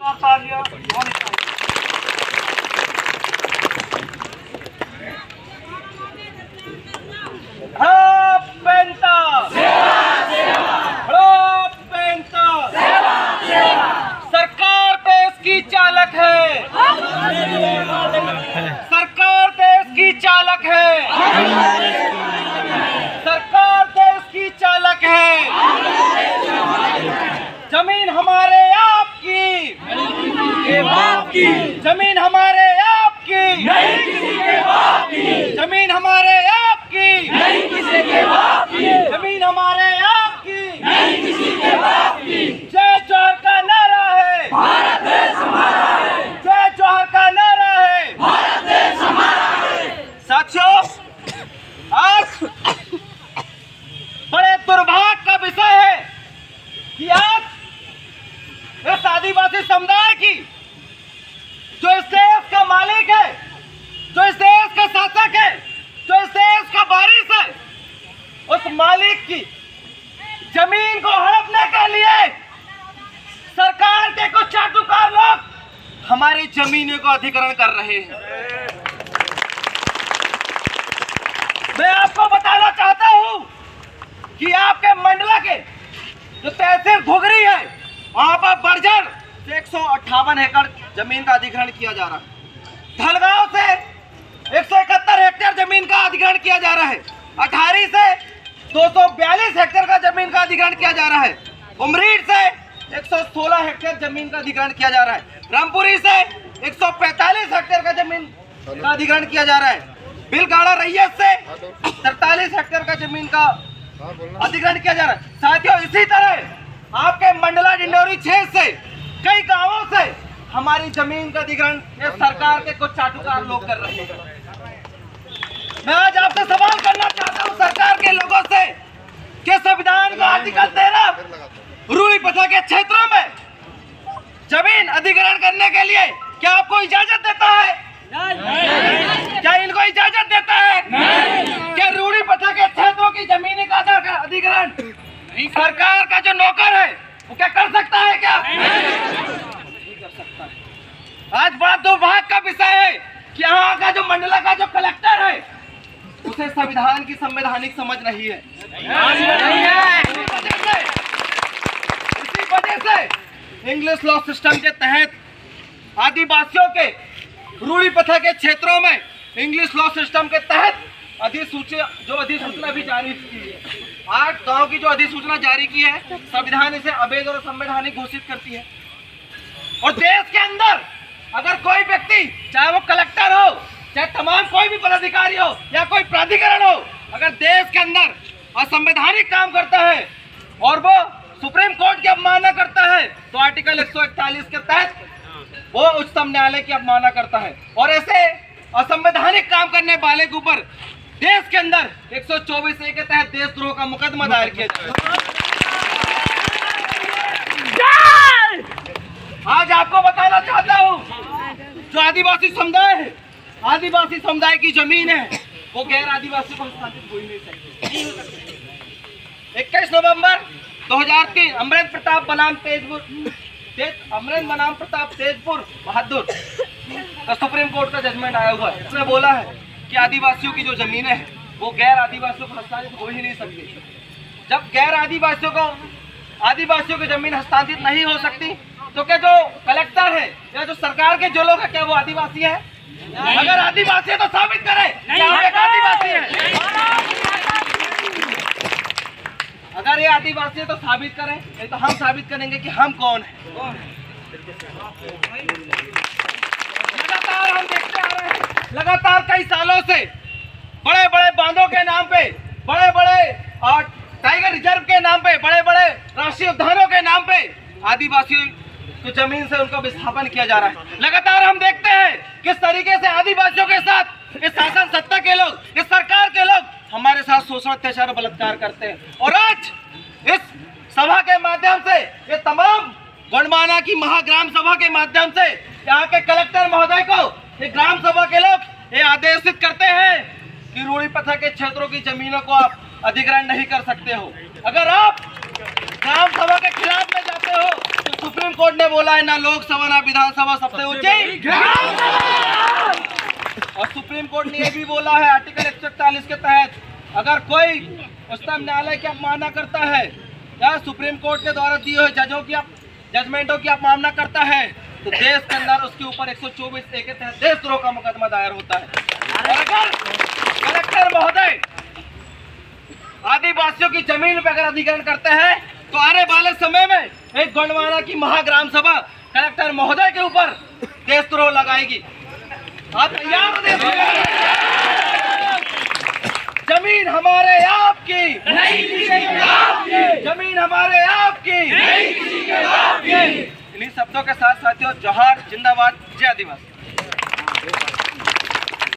सरकार देश की चालक है, सरकार देश की चालक है, सरकार देश की चालक है। जमीन हमारे आपकी, के बाप की, जमीन हमारे आपकी, नहीं किसी के बाप की, जमीन हमारे आपकी, नहीं किसी के बाप की, जमीन हमारे आपकी, नहीं किसी के बाप की। जय जोहर का नारा है, भारत देश हमारा है, जय जोहर का नारा है, भारत देश हमारा है। साथियों, आज बड़े दुर्भाग्य का विषय है कि आज इस आदिवासी समुदाय की जो इस देश का मालिक है, जो इस देश का शासक है, जो इस देश का वारिस है, उस मालिक की जमीन को हड़पने के लिए सरकार के कुछ चाटुकार लोग हमारी जमीनों को अधिग्रहण कर रहे हैं। मैं आपको बताना चाहता हूं कि आपके मंडला के जो तहसील घुघरी है, वहां पर बर्जर 158 एकड़ जमीन का अधिग्रहण किया जा रहा है। धलगांव से 171 हेक्टेयर जमीन का अधिग्रहण किया जा रहा है। अठारी से 242 हेक्टेयर का जमीन का अधिग्रहण किया जा रहा है। उमरीड से 116 हेक्टेयर जमीन का अधिग्रहण किया जा रहा है। रामपुरी से 145 हेक्टेयर का जमीन का अधिग्रहण किया जा रहा है। बिलगाड़ा रैयत से 43 हेक्टेयर का जमीन का अधिग्रहण किया जा रहा है। साथियों, इसी तरह आपके मंडला डिंडोरी क्षेत्र से कई गांवों से हमारी जमीन का अधिग्रहण ये सरकार के कुछ चाटुकार लोग कर रहे हैं। मैं आज आपसे सवाल करना चाहता हूं सरकार के लोगों से कि संविधान का आर्टिकल 13 रूढ़ी प्रथा के क्षेत्रों में जमीन अधिग्रहण करने के लिए क्या आपको इजाजत देता है? नहीं। क्या इनको इजाजत देता है? नहीं। क्या रूढ़ी प्रथा के क्षेत्रों की जमीन का अधिग्रहण सरकार का जो नौकर है वो क्या कर सकता है? क्या नहीं कर सकता है। आज बड़ा दुर्भाग्य का विषय है कि यहाँ का जो मंडला का जो कलेक्टर है उसे संविधान की संवैधानिक समझ नहीं है। इसी वजह से इंग्लिश लॉ सिस्टम के तहत आदिवासियों के रूढ़ी प्रथा के क्षेत्रों में इंग्लिश लॉ सिस्टम के तहत अधिसूचना भी जारी की है। 8 गांव की जो अधिसूचना जारी की है, संविधान इसे अवैध और असंवैधानिक घोषित करती है। और देश के अंदर अगर कोई व्यक्ति, चाहे वो कलेक्टर हो, चाहे तमाम कोई भी पदाधिकारी हो या कोई प्राधिकरण हो, अगर देश के अंदर असंवैधानिक काम करता है और वो सुप्रीम कोर्ट की अवमानना करता है तो आर्टिकल 141 के तहत वो उच्चतम न्यायालय की अवमानना करता है। और ऐसे असंवैधानिक काम करने वाले के ऊपर देश के अंदर 124A के तहत देशद्रोह का मुकदमा दायर किया जाएगा। आज आपको बताना चाहता हूँ, जो आदिवासी समुदाय है, आदिवासी समुदाय की जमीन है वो गैर आदिवासियों को हस्तांतरित हो ही नहीं सकती। 21 नवंबर 2003 अमरेंद्र प्रताप तेजपुर बहादुर का सुप्रीम कोर्ट का जजमेंट आया हुआ है। उसने बोला है कि आदिवासियों की जो जमीनें हैं वो गैर आदिवासियों को हस्तांतरित हो ही नहीं सकती। जब गैर आदिवासियों की जमीन हस्तांतरित नहीं हो सकती तो क्या जो कलेक्टर है या जो सरकार के जो लोग हैं क्या वो आदिवासी है? अगर आदिवासी है तो साबित करें क्या हम एक आदिवासी है। अगर ये आदिवासी है तो साबित करें, नहीं तो हम साबित करेंगे कि हम कौन है। लगातार हम देखते आ रहे हैं, लगातार कई सालों से बड़े बड़े बांधों के नाम पे, बड़े बड़े टाइगर रिजर्व के नाम पे, बड़े बड़े राष्ट्रीय उद्यानों के नाम पे आदिवासियों की जमीन से उनका विस्थापन किया जा रहा है। लगातार हम देखते हैं किस तरीके से आदिवासियों के साथ इस शासन सत्ता के लोग, इस सरकार के लोग हमारे साथ शोषण, अत्याचार, बलात्कार करते हैं। और आज इस सभा के माध्यम से, ये तमाम गणमाना की महाग्राम सभा के माध्यम से यहाँ के कलेक्टर महोदय को ये ग्राम सभा के लोग ये आदेशित करते हैं कि रूढ़ी प्रथा के क्षेत्रों की जमीनों को आप अधिग्रहण नहीं कर सकते हो। अगर आप ग्राम सभा के खिलाफ में जाते हो तो सुप्रीम कोर्ट ने बोला है ना लोकसभा ना विधानसभा, सबसे ऊंची ग्राम सभा। और सुप्रीम कोर्ट ने यह भी बोला है आर्टिकल 141 के तहत अगर कोई उच्चतम न्यायालय की अवमानना करता है या सुप्रीम कोर्ट के द्वारा दिए हुए जजमेंटों की अवमानना करता है तो देश के अंदर उसके ऊपर 124A के तहत देशद्रोह का मुकदमा दायर होता है। और अगर कलेक्टर महोदय आदिवासियों की जमीन पर अगर अधिग्रहण करते हैं तो आने वाले समय में एक गोंडवाना की महाग्राम सभा कलेक्टर महोदय के ऊपर देशद्रोह लगाएगी। आप तैयार हो? जमीन हमारे आपकी नहीं किसी के बाप की, जमीन हमारे आपकी नहीं किसी के बाप की। इन्हीं शब्दों के साथ साथियों जोहार, जिंदाबाद, जय आदिवासी।